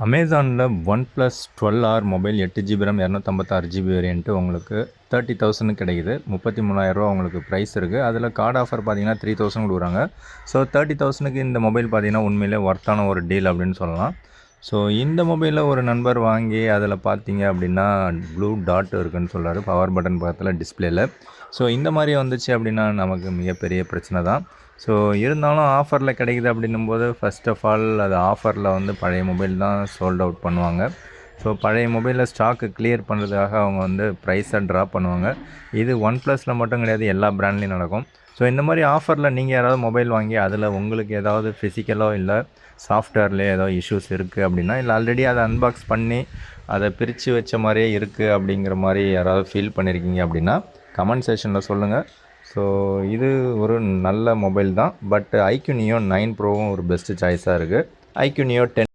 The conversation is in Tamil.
அமேசானில் OnePlus 12R mobile 8GB RAM 256GB variant உங்களுக்கு 30,000 கிடைக்குது. 33,000 உங்களுக்கு ப்ரைஸ் இருக்குது. அதில் கார்டு ஆஃபர் பார்த்தீங்கன்னா 3,000 கொடுக்குறாங்க. ஸோ 30,000க்கு இந்த மொபைல் பார்த்தீங்கன்னா உண்மையிலே ஒர்த்தான ஒரு டீல் அப்படின்னு சொல்லலாம். ஸோ இந்த மொபைலில் ஒரு நண்பர் வாங்கி அதில் பார்த்தீங்க அப்படின்னா ப்ளூ டாட் இருக்குன்னு சொல்கிறாரு பவர் பட்டன் பக்கத்தில் டிஸ்பிளேயில். ஸோ இந்த மாதிரி வந்துச்சு அப்படின்னா நமக்கு மிகப்பெரிய பிரச்சனை தான். ஸோ இருந்தாலும் ஆஃபரில் கிடைக்குது அப்படின்னும்போது ஃபர்ஸ்ட் ஆஃப் ஆல் அது ஆஃபரில் வந்து பழைய மொபைல் தான் சோல்ட் அவுட் பண்ணுவாங்க. ஸோ பழைய மொபைலில் ஸ்டாக்கு கிளியர் பண்ணுறதுக்காக அவங்க வந்து ப்ரைஸை ட்ராப் பண்ணுவாங்க. இது OnePlusல மட்டும் கிடையாது, எல்லா பிராண்ட்லேயும் நடக்கும். ஸோ இந்த மாதிரி ஆஃபரில் நீங்கள் யாராவது மொபைல் வாங்கி அதில் உங்களுக்கு ஏதாவது ஃபிசிக்கலோ இல்லை சாஃப்ட்வேர்லேயே ஏதோ இஷ்யூஸ் இருக்குது அப்படின்னா, இல்லை ஆல்ரெடி அதை அன்பாக்ஸ் பண்ணி அதை பிரித்து வச்ச மாதிரியே இருக்குது அப்படிங்கிற மாதிரி யாராவது ஃபீல் பண்ணியிருக்கீங்க அப்படின்னா கமெண்ட் செக்ஷனில் சொல்லுங்கள். ஸோ இது ஒரு நல்ல மொபைல் தான். பட் iQneo 9 ப்ரோவும் ஒரு பெஸ்ட்டு சாய்ஸாக இருக்குது. iQneo 10